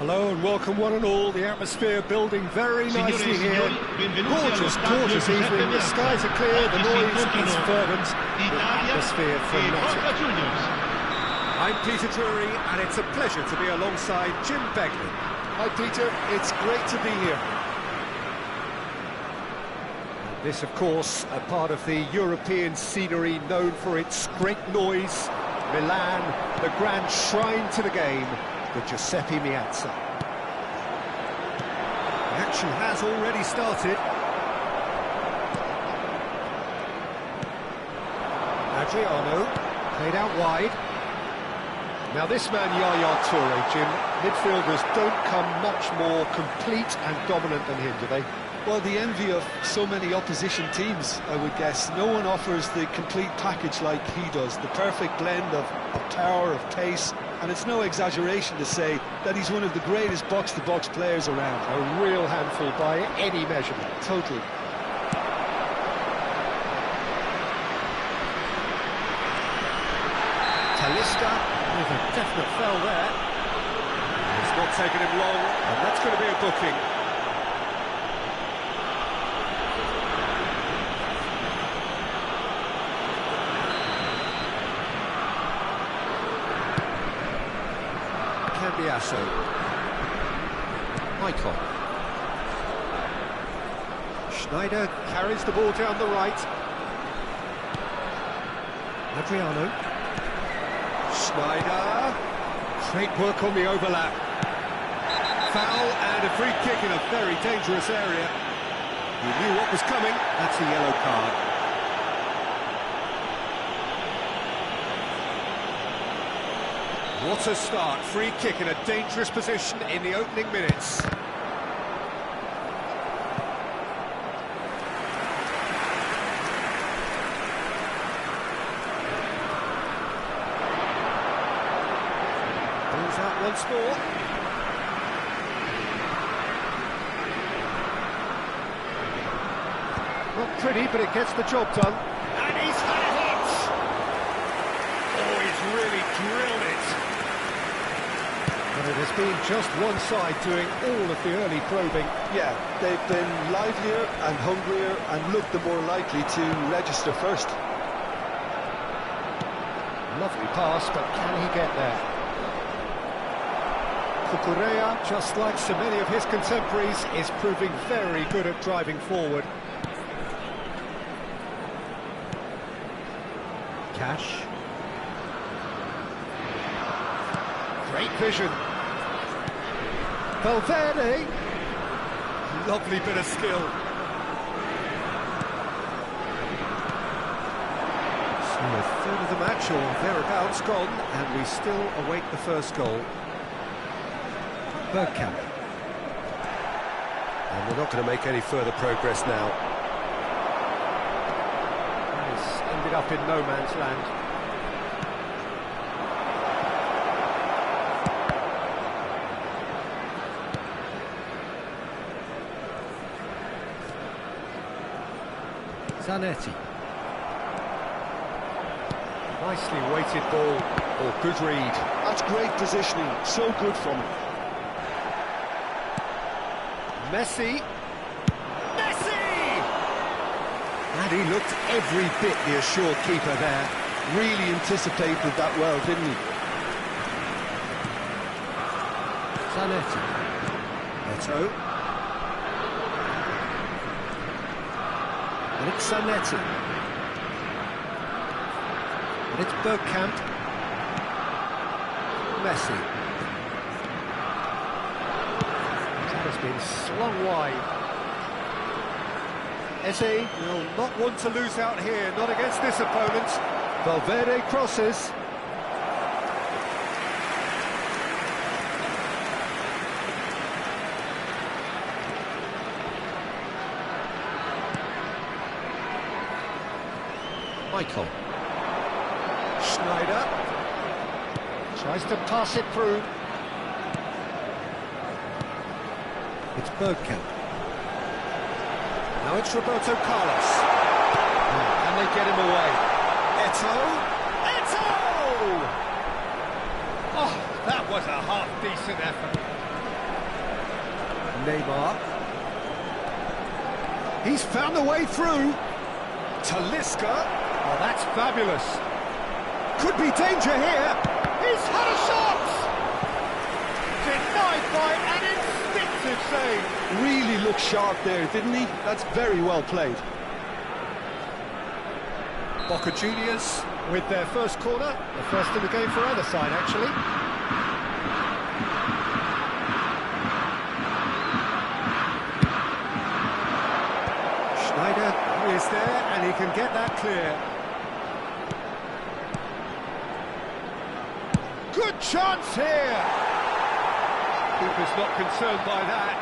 Hello and welcome one and all. The atmosphere building very nicely here. Gorgeous evening. The skies are clear, the noise is fervent, the atmosphere frenetic. I'm Peter Drury and it's a pleasure to be alongside Jim Begley. Hi Peter, it's great to be here. This, of course, a part of the European scenery known for its great noise. Milan, the grand shrine to the game, with Giuseppe Meazza. The action has already started. Adriano, played out wide. Now this man, Yaya Toure, Jim, midfielders don't come much more complete and dominant than him, do they? Well, the envy of so many opposition teams, I would guess. No one offers the complete package like he does, the perfect blend of power, of pace, and it's no exaggeration to say that he's one of the greatest box-to-box players around. A real handful by any measurement. Totally. Talista with a definite foul there. It's not taken him long, and that's going to be a booking. Cambiasso. Michael. Schneider carries the ball down the right. Adriano. Schneider. Great work on the overlap. Foul and a free kick in a very dangerous area. He knew what was coming. That's a yellow card. What a start. Free kick in a dangerous position in the opening minutes. Pulls out once more. Not pretty, but it gets the job done. And he's had a hit! Oh, he's really drilled it. And it has been just one side doing all of the early probing. Yeah, they've been livelier and hungrier and looked the more likely to register first. Lovely pass, but can he get there? Cucurella, just like so many of his contemporaries, is proving very good at driving forward. Cash. Great vision. Valverde. Lovely bit of skill. So a third of the match or thereabouts gone, and we still await the first goal. Bergkamp. And we're not going to make any further progress now. He's ended up in no man's land. Zanetti. Nicely weighted ball, or good read. That's great positioning, so good from him. Messi! And he looked every bit the assured keeper there. Really anticipated that well, didn't he? Zanetti. Neto. And it's Zanetti. And it's Bergkamp. Messi. That has been slung wide. Eze will not want to lose out here, not against this opponent. Valverde crosses. Michael. Schneider tries to pass it through. It's Bergkamp. Now it's Roberto Carlos. And they get him away. Eto'o! Eto'o! Oh, that was a half-decent effort. Neymar. He's found a way through. Talisca. Oh, that's fabulous. Could be danger here. He's had a shot! Denied by an instinctive save. Really looked sharp there, didn't he? That's very well played. Boca Juniors with their first corner. The first in the game for either side, actually. Schneider is there, and he can get that clear. Good chance here! Keeper's not concerned by that.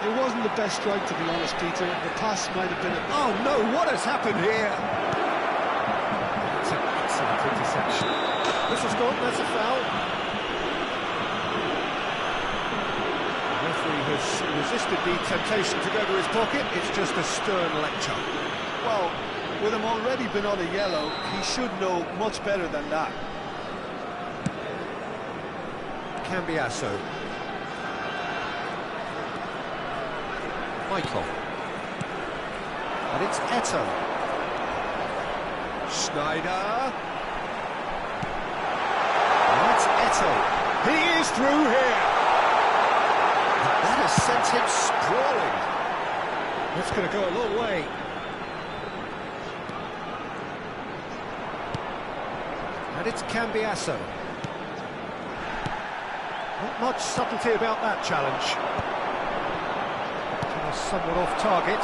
It wasn't the best strike, to be honest, Peter. The pass might have been a... Oh no, what has happened here? It's an excellent interception. This has gone, that's a foul. The referee has resisted the temptation to go to his pocket. It's just a stern lecture. Well, with him already been on a yellow, he should know much better than that. Cambiasso. Michael. And it's Eto. Schneider. And it's Eto. He is through here. And that has sent him sprawling. That's going to go a long way. And it's Cambiasso. Not much subtlety about that challenge. Somewhat off target.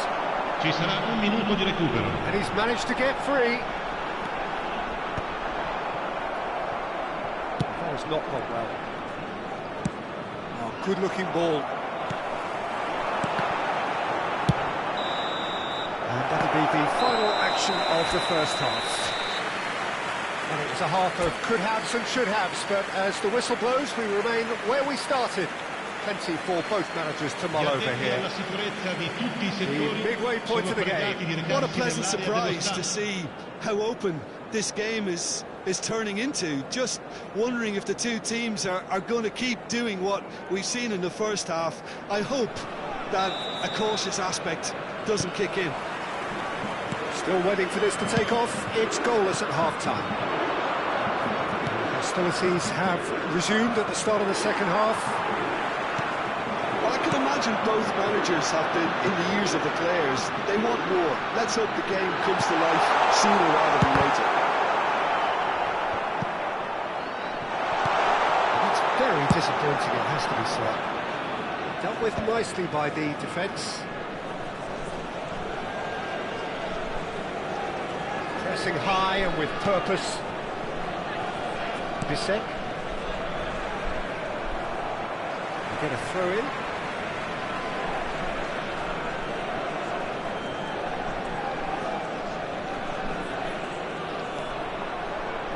Ci sarà un minuto di recupero. And he's managed to get free. That has not gone well. Oh, good-looking ball. And that'll be the final action of the first half. And it was a half of could-haves and should-haves, but as the whistle blows, we remain where we started. Plenty for both managers to mull over here. The midway point of the game. What a pleasant surprise to see how open this game is turning into. Just wondering if the two teams are going to keep doing what we've seen in the first half. I hope that a cautious aspect doesn't kick in. Still waiting for this to take off. It's goalless at half-time. Hostilities have resumed at the start of the second half. I can imagine both managers have been in the ears of the players. They want more. Let's hope the game comes to life sooner rather than later. It's very disappointing, it has to be said. Dealt with nicely by the defence. Pressing high and with purpose. Bissek. Get a throw in.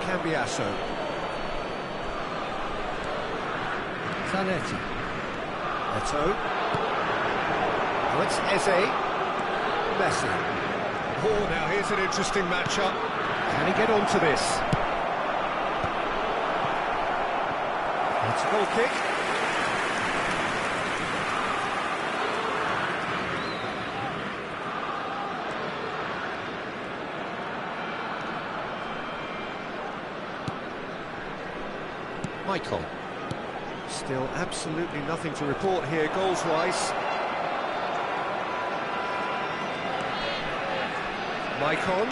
Cambiasso. Zanetti. Eto. Oh, it's Eze. Messi. Oh, now here's an interesting matchup. Can he get onto this? It's a goal kick. Michael. Still absolutely nothing to report here goals-wise. Maicon.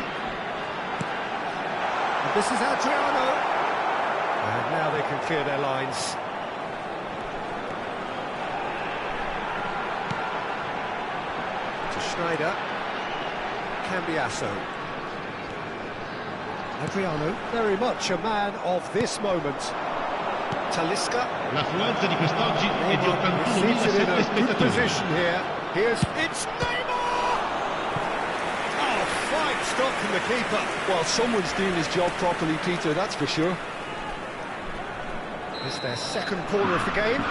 And this is Adriano. And now they can clear their lines. To Schneider. Cambiasso. Adriano, very much a man of this moment. Talisca. L'affluenza di quest'oggi è di Seated in 81.700 a good spettatori. position here. It's Neymar! Oh, fine stop from the keeper. Well, someone's doing his job properly, Peter, that's for sure. It's their second corner of the game.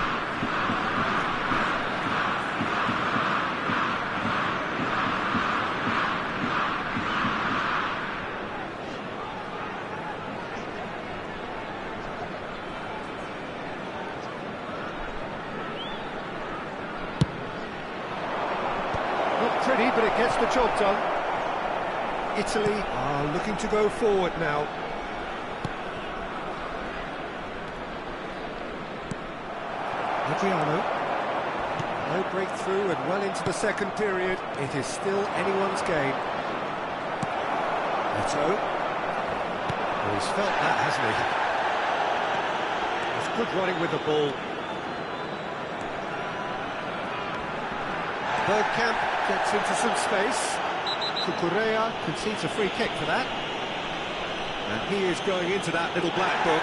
pretty, but it gets the job done. Italy are looking to go forward now. Adriano. No breakthrough and well into the second period. It is still anyone's game. Neto. Well, he's felt that, hasn't he? It's good running with the ball. Bergkamp gets into some space. Cucurella concedes a free kick for that. And he is going into that little black book.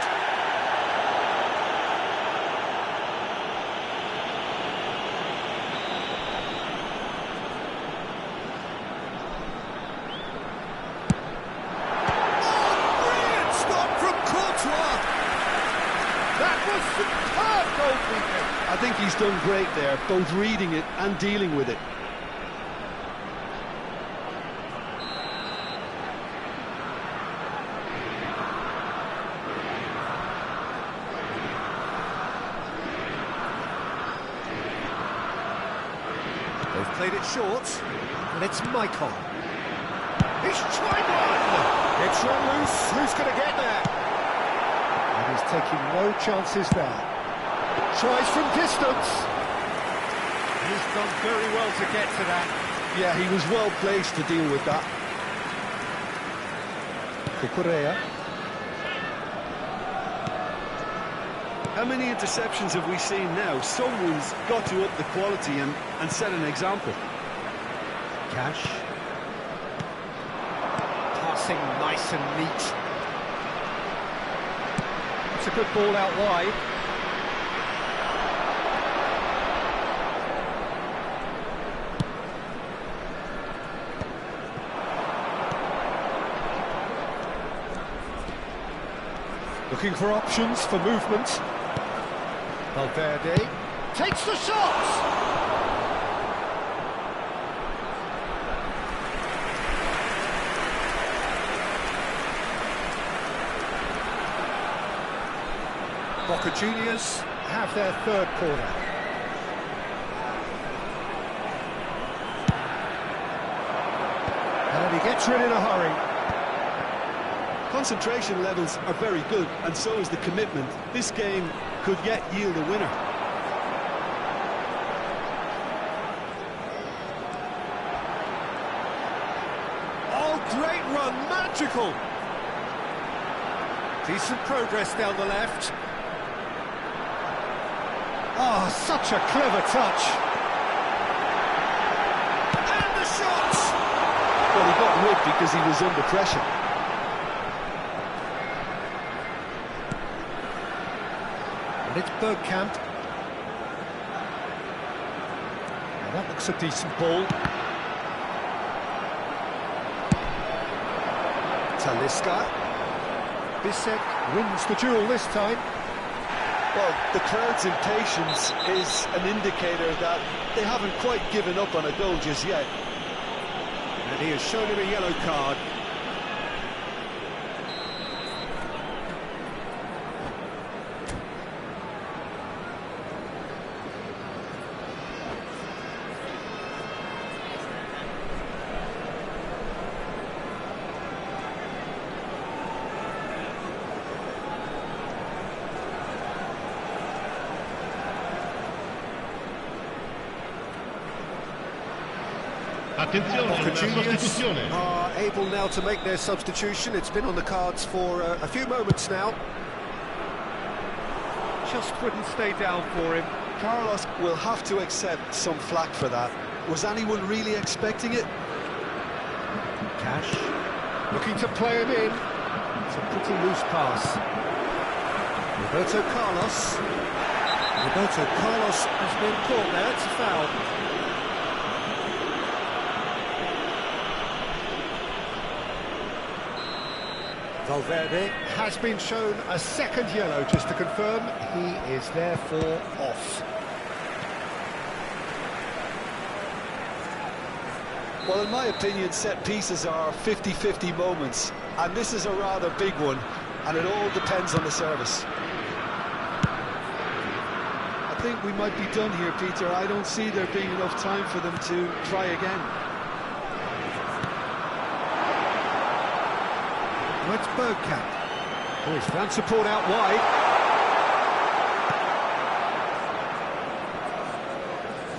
I think he's done great there, both reading it and dealing with it. They've played it short, and it's Michael. He's tried one! It's run loose, who's going to get there? And he's taking no chances there. Tries from distance. He's done very well to get to that. Yeah, he was well placed to deal with that. Cucurella. How many interceptions have we seen now? Someone's got to up the quality and set an example. Cash. Passing nice and neat. It's a good ball out wide. Looking for options for movement. Valverde takes the shot! Boca Juniors have their third corner. And he gets rid in a hurry. Concentration levels are very good, and so is the commitment. This game could yet yield a winner. Oh, great run, magical! Decent progress down the left. Oh, such a clever touch. And the shot! Well, he got rid because he was under pressure. And it's Bergkamp. Well, that looks a decent ball. Talisca. Bissek wins the duel this time. Well, the crowd's impatience is an indicator that they haven't quite given up on a goal just yet. And he has shown him a yellow card. Attenzione, Boca la Juniors sostituzione. are able now to make their substitution. It's been on the cards for a few moments now. Just couldn't stay down for him. Carlos will have to accept some flack for that. Was anyone really expecting it? Cash looking to play him in. It's a pretty loose pass. Roberto Carlos. Roberto Carlos has been caught there. It's a foul. Valverde has been shown a second yellow, just to confirm. He is therefore off. Well, in my opinion, set pieces are 50-50 moments, and this is a rather big one, and it all depends on the service. I think we might be done here, Peter. I don't see there being enough time for them to try again. Now it's Bergkamp. Oh, he's found support out wide.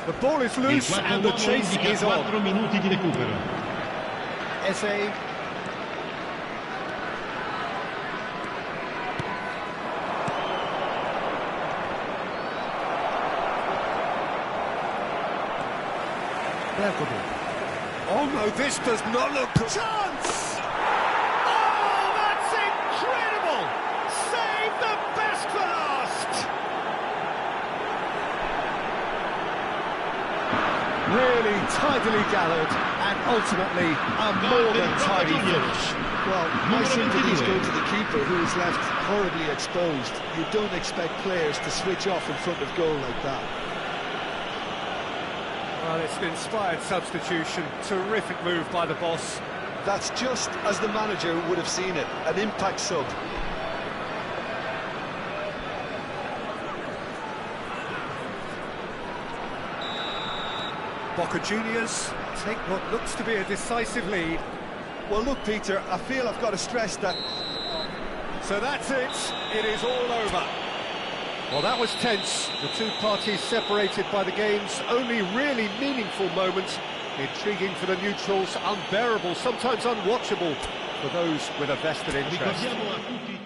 The ball is loose and the chase is on. 4 minuti di recupero. Eze. Bergkamp. Oh no, this does not look good. Chance! Oh, that's incredible! Save the best for last! Really tidily gathered, and ultimately a more than tidy finish. Well, my sympathies go to the keeper, who is left horribly exposed. You don't expect players to switch off in front of goal like that. Well, it's an inspired substitution. Terrific move by the boss. That's just as the manager would have seen it, an impact sub. Boca Juniors take what looks to be a decisive lead. Well, look, Peter, I feel I've got to stress that... So that's it. It is all over. Well, that was tense. The two parties separated by the game's only really meaningful moment. Intriguing for the neutrals, unbearable, sometimes unwatchable for those with a vested interest. Ricordiamo a tutti.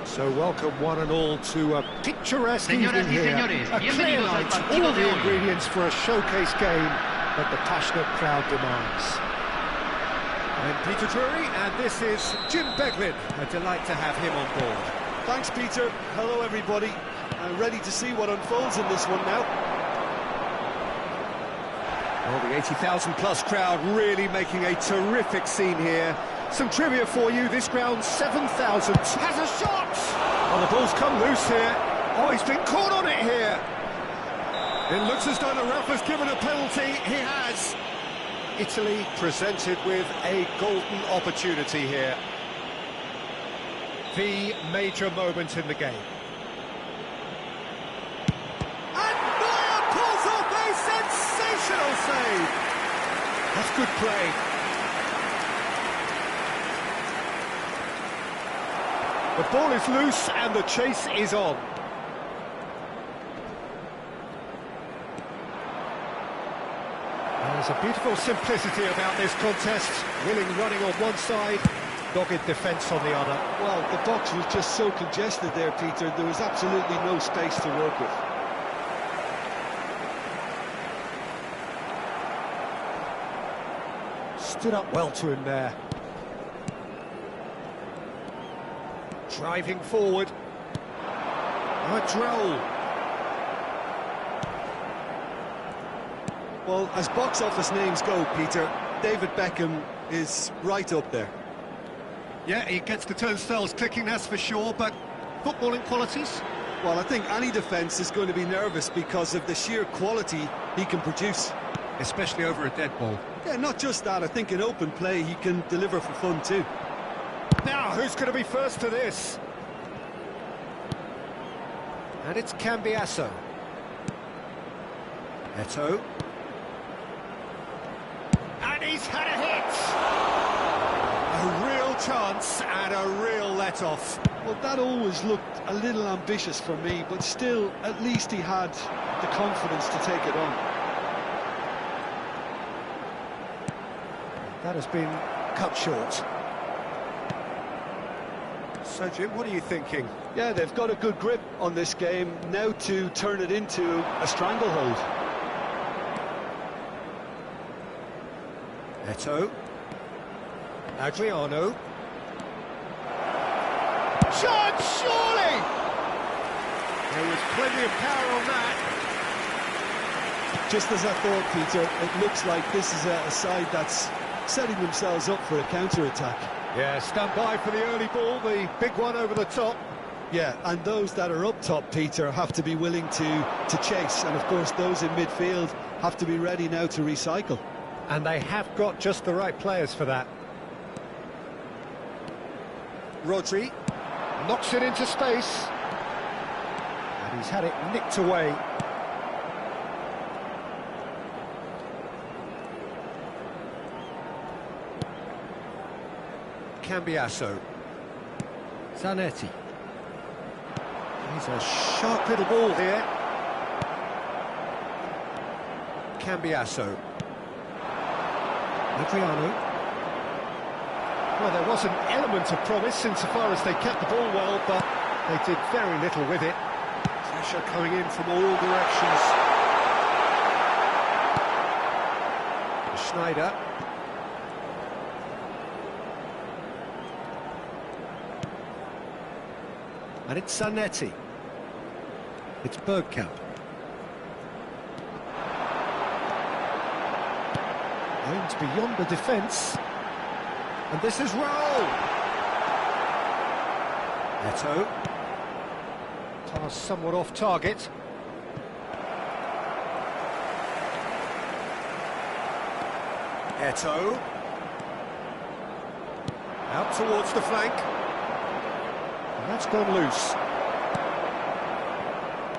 So welcome one and all to a picturesque evening here. A clear night, all the ingredients for a showcase game that the passionate crowd demands. I'm Peter Drury, and this is Jim Beglin. A delight to have him on board. Thanks, Peter. Hello, everybody. I'm ready to see what unfolds in this one now. Well, the 80,000 plus crowd really making a terrific scene here. Some trivia for you, this ground 7,000 has a shot! Oh, the ball's come loose here. Oh, he's been caught on it here. It looks as though the ref has given a penalty. He has. Italy presented with a golden opportunity here. The major moment in the game. And Neuer pulls off a sensational save. That's good play. The ball is loose and the chase is on. There's a beautiful simplicity about this contest. Willing running on one side, dogged defence on the other. Well, the box was just so congested there, Peter. There was absolutely no space to work with. Stood up well to him there. Driving forward. A droll. Well, as box office names go, Peter, David Beckham is right up there. Yeah, he gets the turnstiles clicking, that's for sure, but footballing qualities? Well, I think any defence is going to be nervous because of the sheer quality he can produce. Especially over a dead ball. Yeah, not just that, I think in open play he can deliver for fun too. Now, who's going to be first to this? And it's Cambiasso. Eto'o. And he's had a hit! A real chance and a real let-off. Well, that always looked a little ambitious for me, but still, at least he had the confidence to take it on. That has been cut short. So, Jim, what are you thinking? Yeah, they've got a good grip on this game, now to turn it into a stranglehold. Eto'o. Adriano. Shot, surely! There was plenty of power on that. Just as I thought, Peter, it looks like this is a side that's setting themselves up for a counter-attack. Yeah, stand by for the early ball, the big one over the top. Yeah, and those that are up top, Peter, have to be willing to chase. And, of course, those in midfield have to be ready now to recycle. And they have got just the right players for that. Rodri knocks it into space. And he's had it nicked away. Cambiasso. Zanetti. He's a sharp little ball here. Cambiasso. Adriano. Well, there was an element of promise insofar as they kept the ball well, but they did very little with it. Pressure coming in from all directions. Schneider. And it's Zanetti. It's Bergkamp. Aims beyond the defence. And this is Raul. Eto'o. Pass somewhat off target. Eto'o. Out towards the flank. And that's gone loose.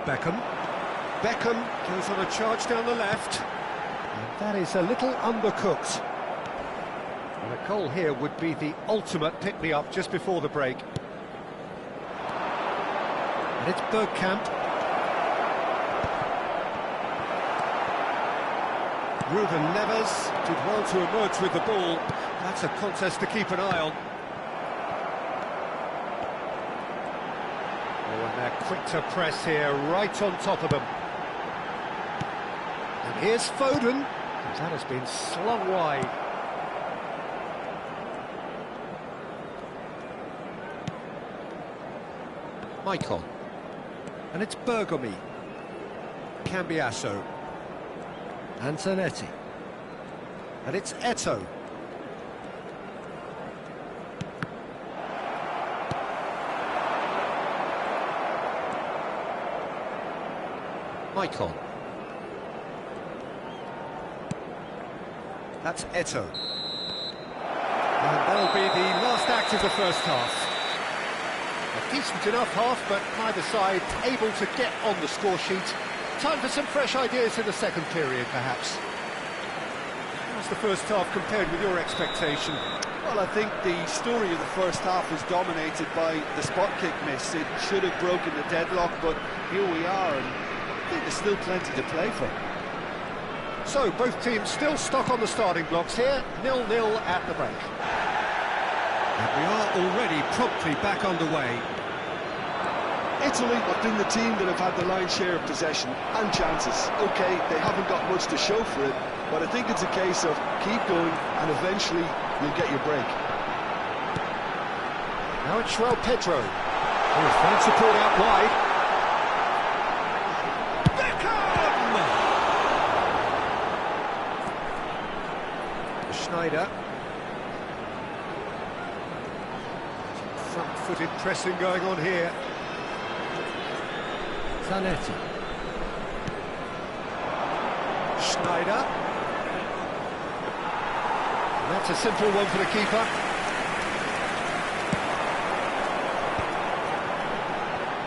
Beckham. Beckham goes on a charge down the left. And that is a little undercooked. And a goal here would be the ultimate pick-me-up just before the break. And it's Bergkamp. Ruben Neves did well to emerge with the ball. That's a contest to keep an eye on. Oh, and they're quick to press here, right on top of them. And here's Foden. That has been slung wide. Maicon. And it's Bergomi. Cambiasso. And Zanetti. And it's Eto'o. Maicon. That's Eto'o. And that'll be the last act of the first half. A decent enough half, but neither side able to get on the score sheet. Time for some fresh ideas in the second period, perhaps. How's the first half compared with your expectation? Well, I think the story of the first half was dominated by the spot kick miss. It should have broken the deadlock, but here we are, and I think there's still plenty to play for. So, both teams still stuck on the starting blocks here, 0-0 at the break. And we are already promptly back underway. Italy have been the team that have had the lion's share of possession and chances. OK, they haven't got much to show for it, but I think it's a case of keep going and eventually you'll get your break. Now it's Pedro. There's fan support out wide. Schneider. Front-footed pressing going on here. Zanetti. Schneider. And that's a simple one for the keeper.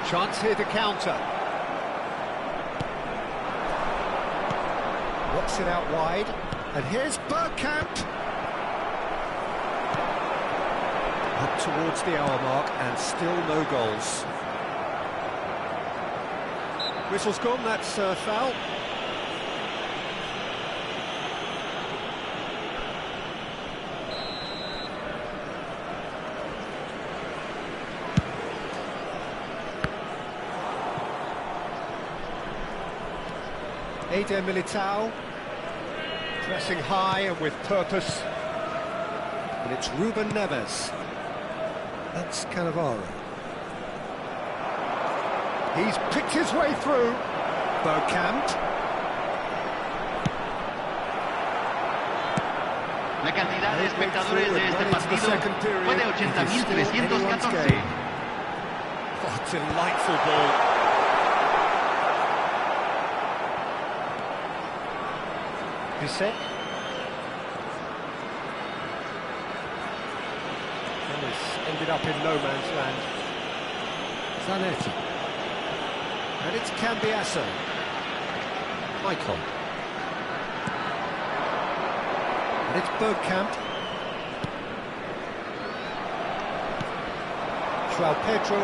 Chance here to counter. Works it out wide. And here's Bergkamp. Up towards the hour mark and still no goals. Whistle's gone, that's foul. Eder Militao. Pressing high and with purpose. And it's Ruben Neves. That's Cannavaro. He's picked his way through. Bergkamp. La cantidad de espectadores de este partido fue de 80.314. Oh, delightful ball. Bissek. And it's ended up in no man's land. Zanetti. And it's Cambiasso. Michael. And it's Bergkamp. Pedro.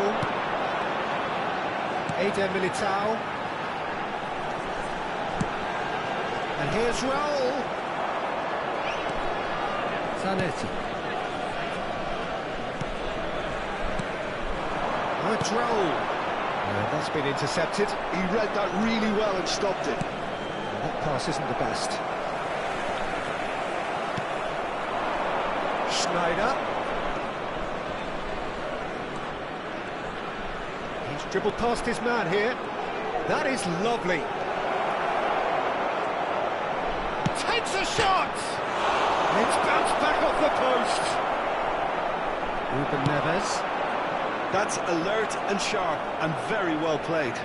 Eder Militao. And here's Raul. Zanetti. Oh, it's Raul. That's been intercepted. He read that really well and stopped it. That pass isn't the best. Schneider. He's dribbled past his man here. That is lovely. Takes a shot! It's bounced back off the post. Ruben Neves. That's alert and sharp and very well played.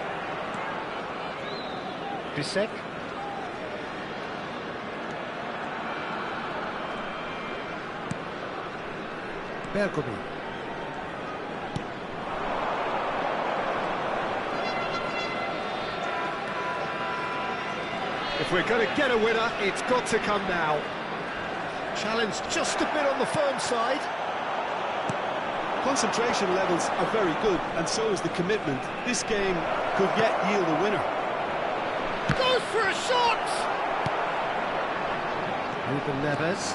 Bissek. Bergomi. If we're going to get a winner, it's got to come now. Challenge just a bit on the firm side. Concentration levels are very good, and so is the commitment. This game could yet yield a winner. Goes for a shot! Ruben Neves.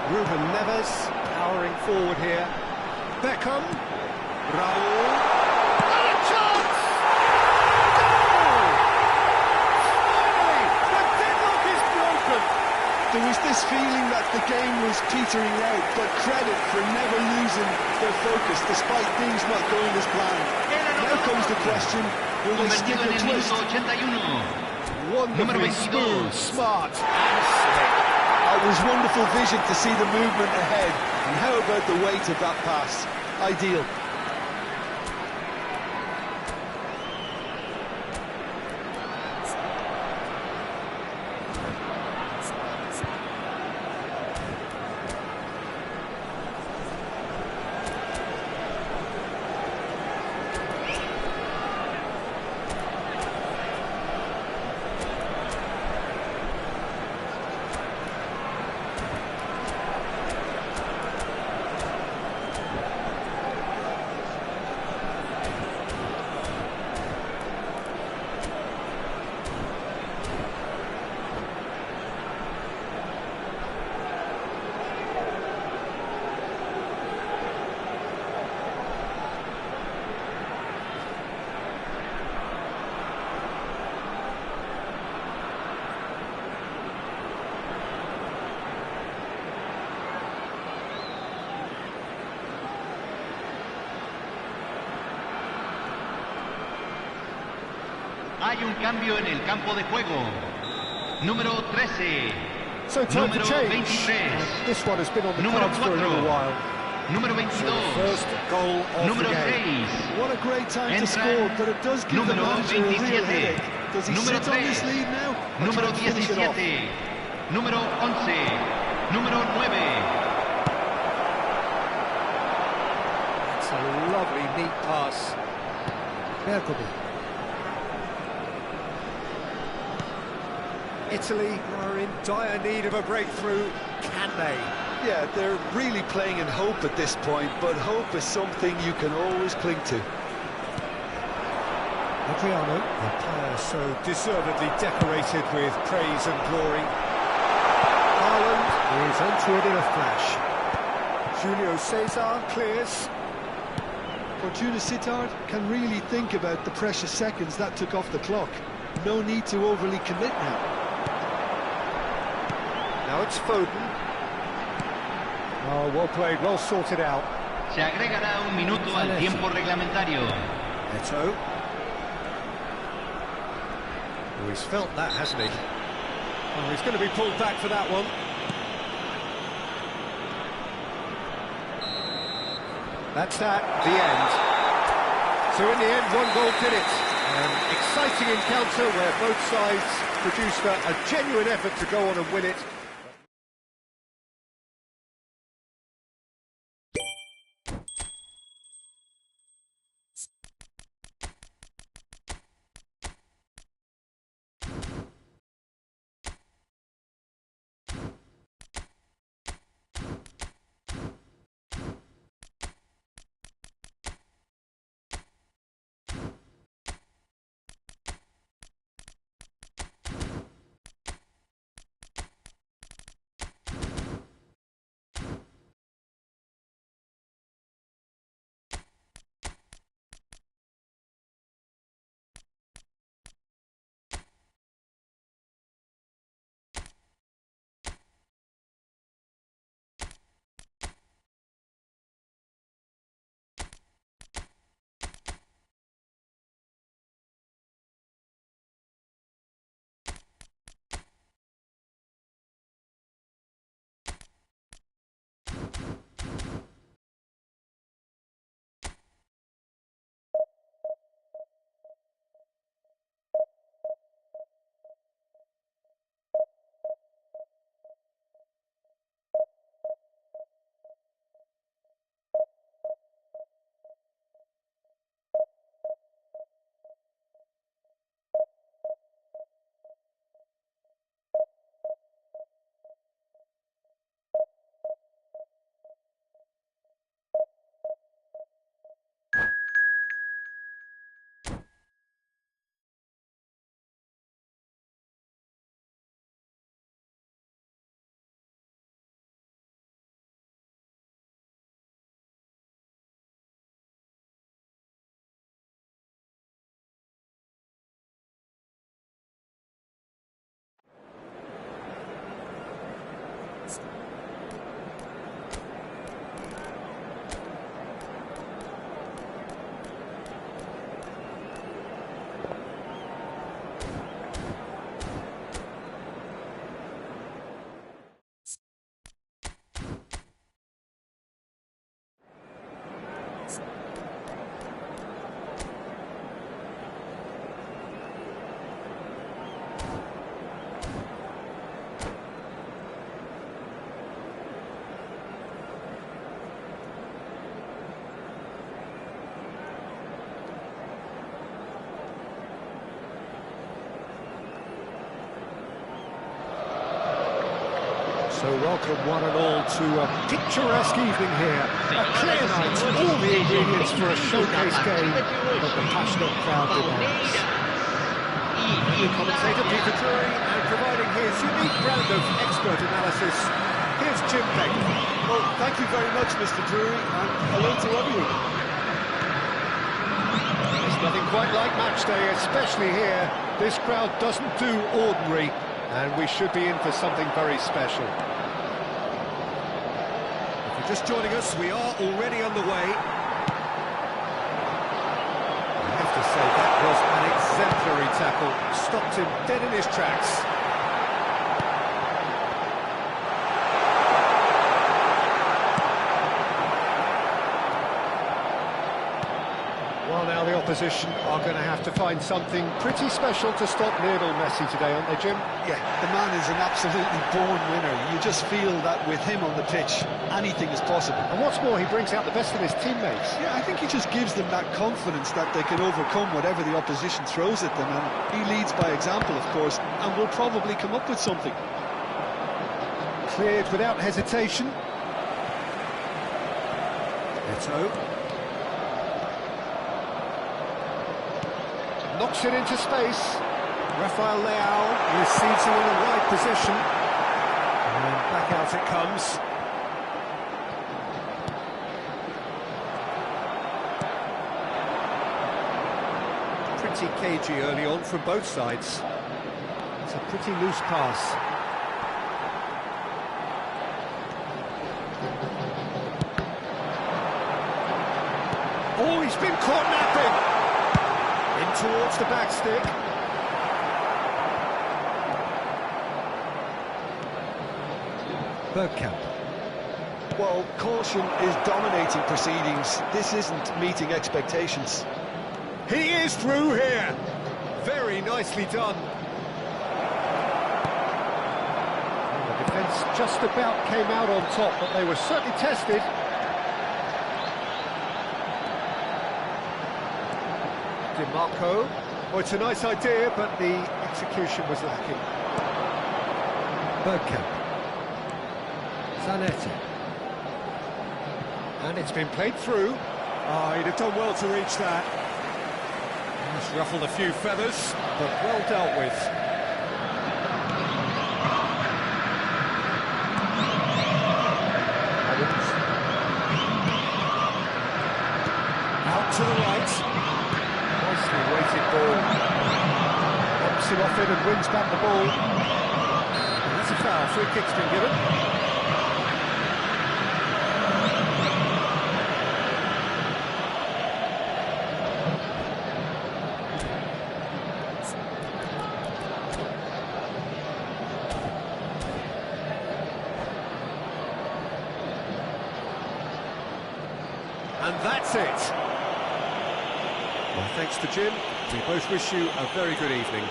Ruben Neves powering forward here. Beckham. Raul. And a chance! Goal! Finally, the deadlock is broken. There was this feeling that the game was petering out, but credit for never losing their focus despite things not going as planned. Now comes the question, will they stick or twist? Wonderfully smooth, smart and slick. It was wonderful vision to see the movement ahead, and how about the weight of that pass? Ideal. Hay un cambio en el campo de juego. Número 13. So time to Número change. 23. This one has been on the Número cards for a 4. little while. Número 22. First goal of Número the game. 6. What a great time to Entra score, but it does give the número manager a real 27. headache. Does he Número sit on this 3. lead now? Or Número try and finish it off? 17. Número 11. Número 9. It's a lovely, neat pass. Merkelby. Italy are in dire need of a breakthrough. Can they? Yeah, they're really playing in hope at this point, but hope is something you can always cling to. Adriano, a player so deservedly decorated with praise and glory. Haaland is onto it in a flash. Julio Cesar clears. Fortuna Sittard can really think about the precious seconds that took off the clock. No need to overly commit now. Now it's Foden. Oh, well played, well sorted out. Se agregará un minuto al tiempo reglamentario. Neto. Oh, he's felt that, hasn't he? Oh, he's going to be pulled back for that one. That's that, the end. So in the end, one goal did it. An exciting encounter where both sides produced a genuine effort to go on and win it. So welcome one and all to a picturesque evening here. A clear night, all the ingredients for a showcase game, but the passionate crowd demands. The commentator Peter Drury, and providing his unique brand of expert analysis, here's Jim Beck. Well, thank you very much, Mr. Drury, and hello to everyone. There's nothing quite like match day, especially here. This crowd doesn't do ordinary, and we should be in for something very special. If you're just joining us, we are already underway. I have to say, that was an exemplary tackle. stopped him dead in his tracks. Well, now the opposition are going to have to find something pretty special to stop Lionel Messi today, aren't they, Jim? Yeah, the man is an absolutely born winner. You just feel that with him on the pitch, anything is possible. And what's more, he brings out the best of his teammates. Yeah, I think he just gives them that confidence that they can overcome whatever the opposition throws at them, and he leads by example, of course, and will probably come up with something. Cleared without hesitation. Neto. Knocks it into space. Rafael Leao receives him in the right position. And back out it comes. Pretty cagey early on from both sides. It's a pretty loose pass. Oh, he's been caught napping! In towards the back stick. Bergkamp. Well, caution is dominating proceedings. This isn't meeting expectations. He is through here. Very nicely done. The defence just about came out on top, but they were certainly tested. DiMarco. Oh, it's a nice idea, but the execution was lacking. Bergkamp. Zanetti. And it's been played through. Oh, he'd have done well to reach that. He's ruffled a few feathers, but well dealt with. Out to the right. Nicely weighted ball. Bumps him off it and wins back the ball. And that's a foul. Free kick's been given. And that's it. Well, thanks to Jim. We both wish you a very good evening.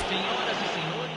Señoras y señores.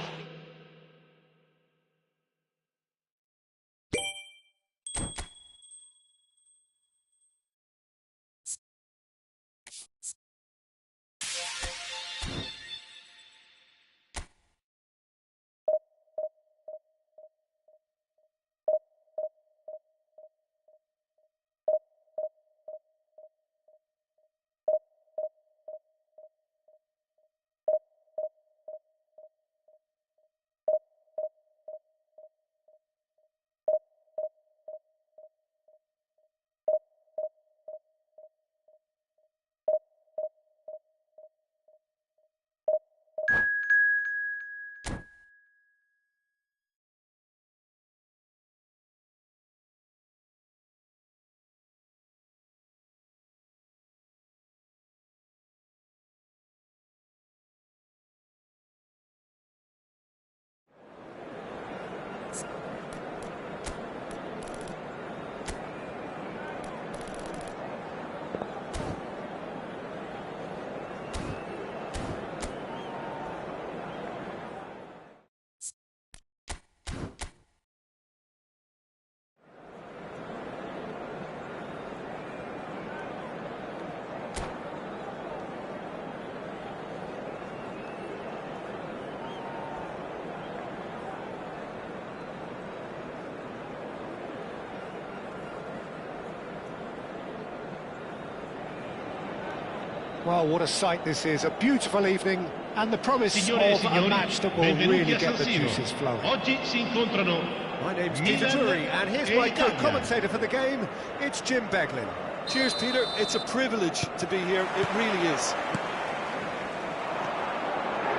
Well, what a sight this is. A beautiful evening and the promise Signore e of a signori, match that will benvenuti really a get the San Siro. juices flowing. Oggi si incontrano My name's Peter Milan Drury, and here's e my Italia. co-commentator for the game. It's Jim Beglin. Cheers, Peter. It's a privilege to be here. It really is.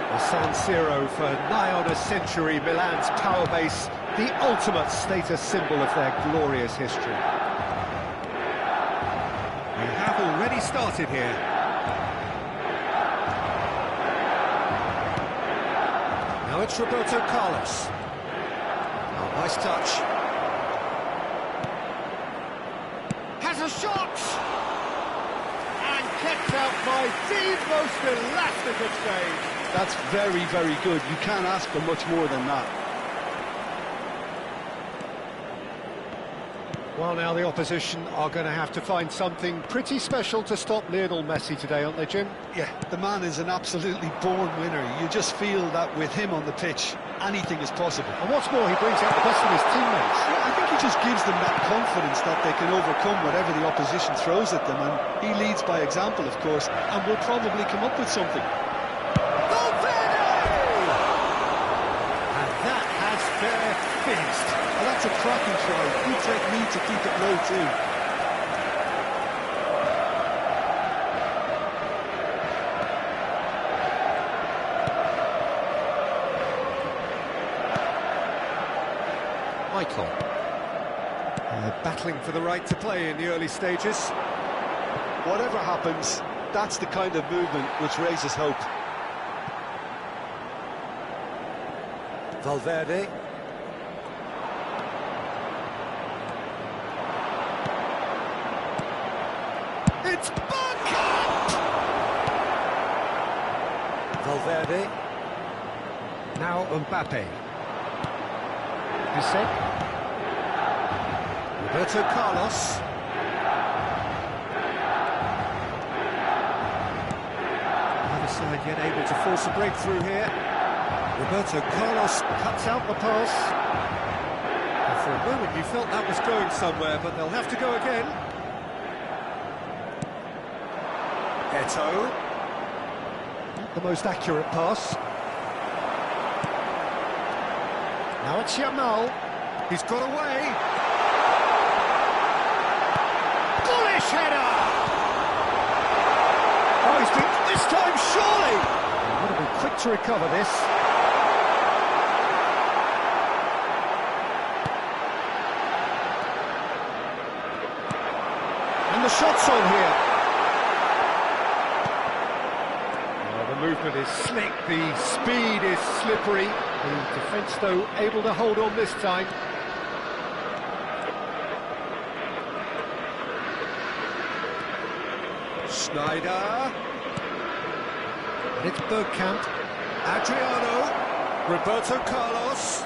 The San Siro for nigh on a century, Milan's power base, the ultimate status symbol of their glorious history. We have already started here. Now it's Roberto Carlos. Oh, nice touch. Has a shot! And kept out by the most elastic of saves. That's very, very good. You can't ask for much more than that. Well, now the opposition are going to have to find something pretty special to stop Lionel Messi today, aren't they, Jim? Yeah, the man is an absolutely born winner. You just feel that with him on the pitch, anything is possible. And what's more, he brings out the best of his teammates. Yeah, I think he just gives them that confidence that they can overcome whatever the opposition throws at them, and he leads by example, of course, and will probably come up with something. And that has fair finished. Well, that's a cracking try. Good technique to keep it low too. Michael. Battling for the right to play in the early stages. Whatever happens, that's the kind of movement which raises hope. Valverde. It's Bergkamp! Valverde. Now Mbappe. Bissek. Roberto Carlos. Neither side yet able to force a breakthrough here. Roberto Carlos cuts out the pass. And for a moment you felt that was going somewhere, but they'll have to go again. Eto'o. The most accurate pass. Now it's Yamal. He's got away. Bullish header! Oh, he's been this time, surely! He would have been quick to recover this. And the shot's on here. The movement is slick, the speed is slippery. The defence, though, able to hold on this time. Schneider. And it's Bergkamp. Adriano. Roberto Carlos.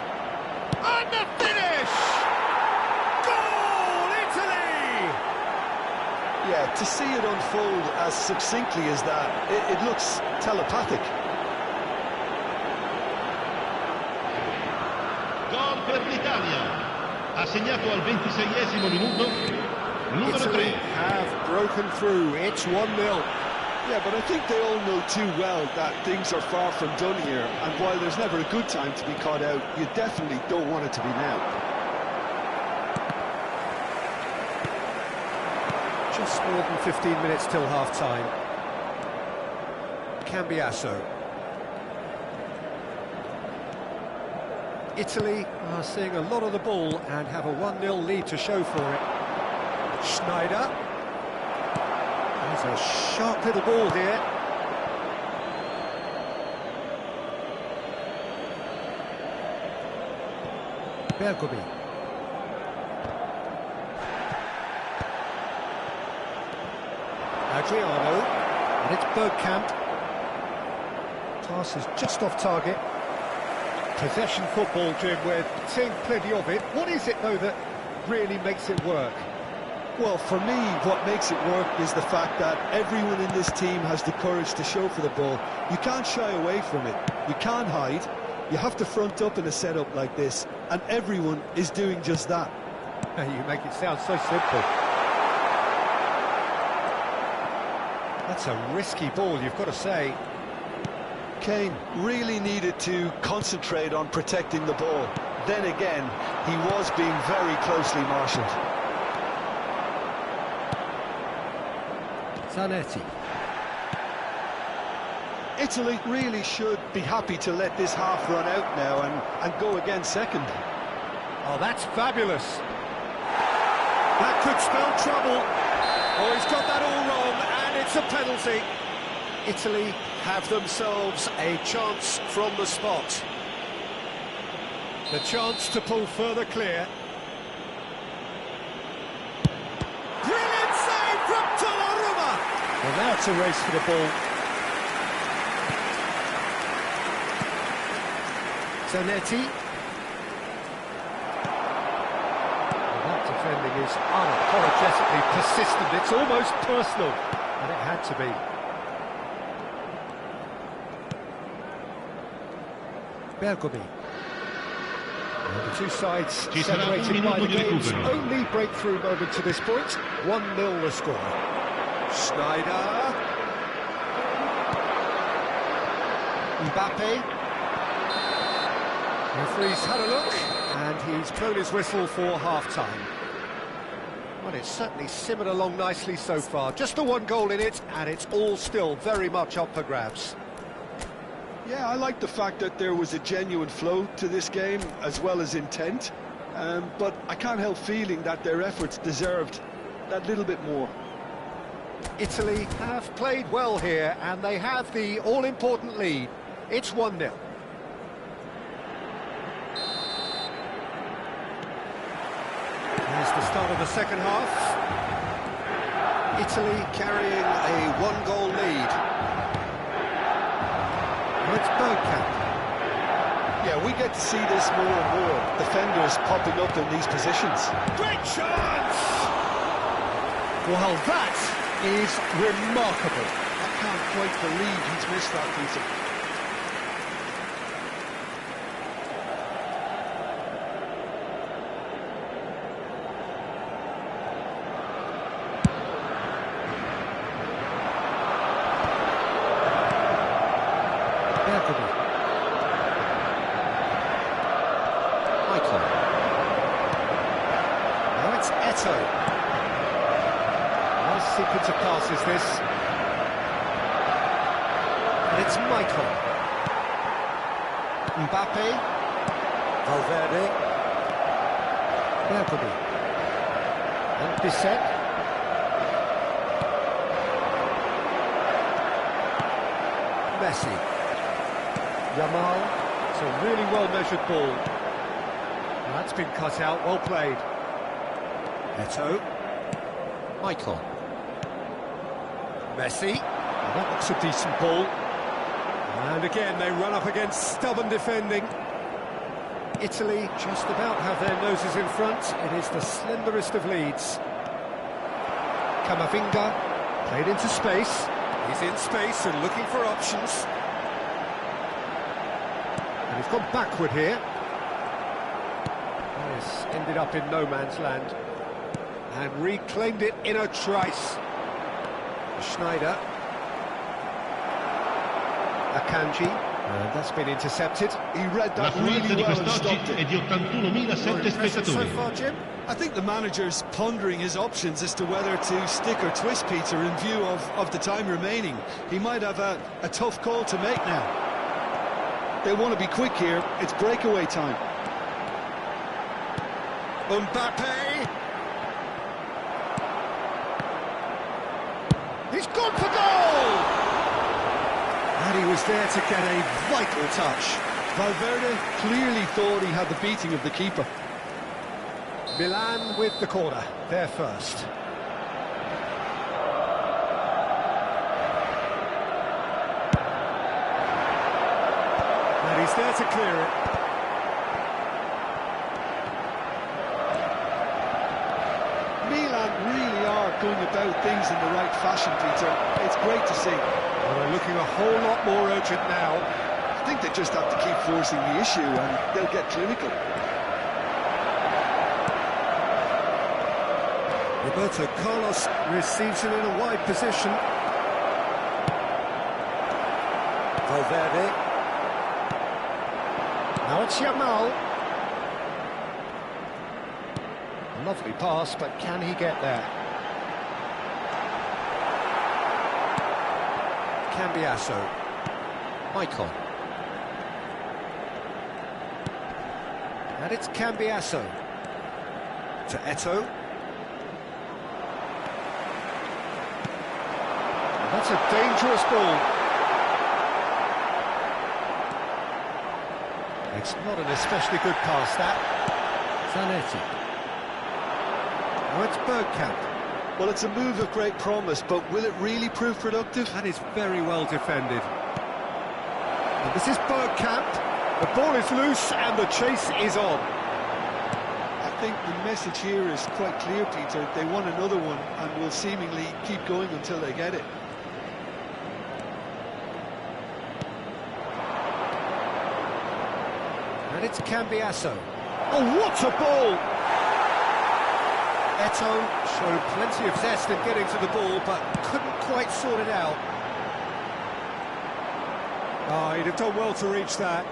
And the finish! Goal, Italy! Yeah, to see it unfold as succinctly as that, it looks telepathic. Gol per l'Italia. Ha segnato al 26esimo minuto numero Italy 3. have broken through. It's 1-0. Yeah, but I think they all know too well that things are far from done here, and while there's never a good time to be caught out, you definitely don't want it to be now. Just more than 15 minutes till half-time. Cambiasso. Italy are seeing a lot of the ball and have a 1-0 lead to show for it. Schneider. There's a sharp little ball here. Bergomi. Adriano. And it's Bergkamp. Pass is just off target. Possession football, Jim, we're seeing plenty of it. What is it, though, that really makes it work? Well, for me, what makes it work is the fact that everyone in this team has the courage to show for the ball. You can't shy away from it. You can't hide. You have to front up in a setup like this, and everyone is doing just that. You make it sound so simple. That's a risky ball, you've got to say. Kane really needed to concentrate on protecting the ball. Then again, he was being very closely marshalled. Zanetti. Italy really should be happy to let this half run out now and go again second. Oh, that's fabulous. That could spell trouble. Oh, he's got that all wrong, and it's a penalty. Italy have themselves a chance from the spot. The chance to pull further clear. Brilliant save from Donnarumma! Well, now it's a race for the ball. Zanetti. Well, that defending is unapologetically persistent. It's almost personal, and it had to be. Bergomi. And the two sides separated by the game's only breakthrough moment to this point. 1-0 the score. Schneider. Mbappe. Referee's had a look, and he's blown his whistle for half-time. Well, it's certainly simmered along nicely so far. Just the one goal in it, and it's all still very much up for grabs. Yeah, I like the fact that there was a genuine flow to this game, as well as intent. But I can't help feeling that their efforts deserved that little bit more. Italy have played well here, and they have the all-important lead. It's 1-0. Here's the start of the second half. Italy carrying a one-goal lead. It's Bergkamp. Yeah, we get to see this more and more. Defenders popping up in these positions. Great chance! Well, that is remarkable. I can't quite believe he's missed that, Peter. Now it's Eto'o. Nice sequence of passes, this. And it's Michael. Mbappe. Valverde. Bergomi. And Bissett. Messi. Yamal. It's a really well-measured ball. That's been cut out, well played. Eto'o. Michael. Messi. Well, that looks a decent ball. And again, they run up against stubborn defending. Italy just about have their noses in front. It is the slenderest of leads. Camavinga. Played into space. He's in space and looking for options. And he's gone backward here. Yes, ended up in no man's land. And reclaimed it in a trice. Schneider. Akanji. And that's been intercepted. He read that really well and stopped it. So far, Jim? I think the manager's pondering his options as to whether to stick or twist Peter in view of the time remaining. He might have a tough call to make now. They want to be quick here. It's breakaway time. Mbappe! He's gone for goal! And he was there to get a vital touch. Valverde clearly thought he had the beating of the keeper. Milan with the corner, they're first. And he's there to clear it. Milan really are going about things in the right fashion, Peter. It's great to see. Well, they're looking a whole lot more urgent now. I think they just have to keep forcing the issue and they'll get clinical. Roberto Carlos receives it in a wide position. Valverde. Now it's Yamal. Lovely pass, but can he get there? Cambiasso. Michael. And it's Cambiasso. To Eto'o. That's a dangerous ball. It's not an especially good pass, that. Zanetti. Now it's Bergkamp. Well, it's a move of great promise, but will it really prove productive? That is very well defended. And this is Bergkamp. The ball is loose and the chase is on. I think the message here is quite clear, Peter. They want another one and will seemingly keep going until they get it. And it's Cambiasso. Oh, what a ball! Eto'o showed plenty of zest in getting to the ball, but couldn't quite sort it out. Oh, he'd have done well to reach that.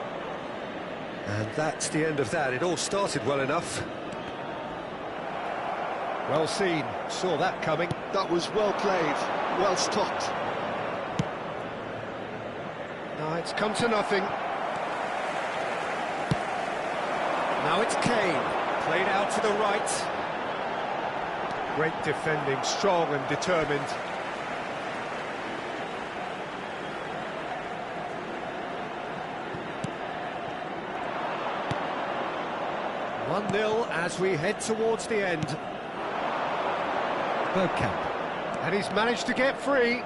And that's the end of that. It all started well enough. Well seen. Saw that coming. That was well played, well stopped. No, it's come to nothing. Now it's Kane. Played out to the right. Great defending, strong and determined. One-nil as we head towards the end. Bergkamp. And he's managed to get free.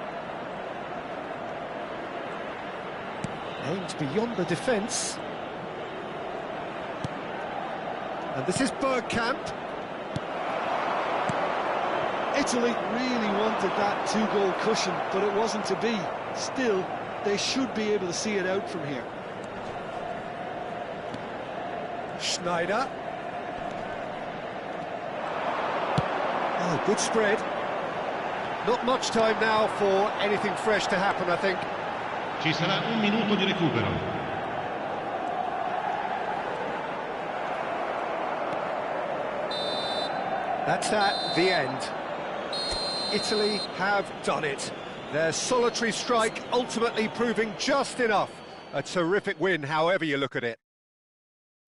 Aimed beyond the defence. And this is Bergkamp. Italy really wanted that two-goal cushion, but it wasn't to be. Still, they should be able to see it out from here. Schneider. Oh, good spread. Not much time now for anything fresh to happen, I think. Ci sarà un minuto di recupero. That's that, the end. Italy have done it. Their solitary strike ultimately proving just enough. A terrific win, however you look at it.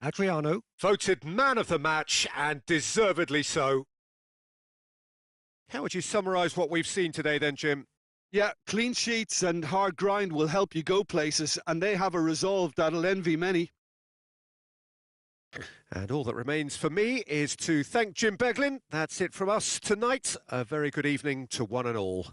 Adriano. Voted man of the match, and deservedly so. How would you summarise what we've seen today then, Jim? Yeah, clean sheets and hard grind will help you go places, and they have a resolve that'll envy many. And all that remains for me is to thank Jim Beglin. That's it from us tonight. A very good evening to one and all.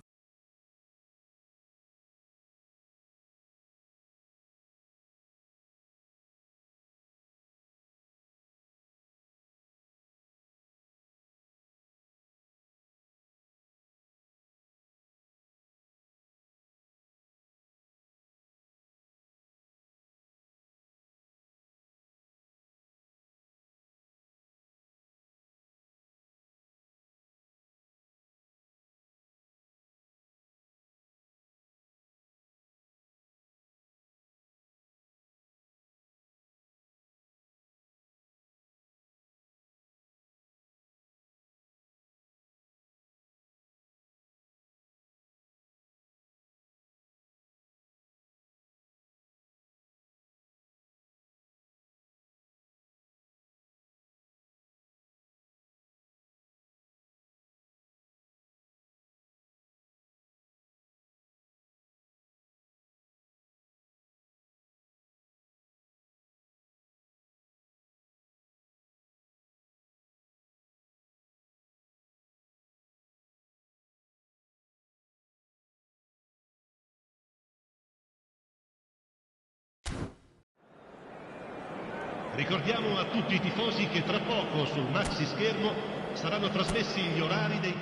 Ricordiamo a tutti i tifosi che tra poco sul maxi schermo saranno trasmessi gli orari dei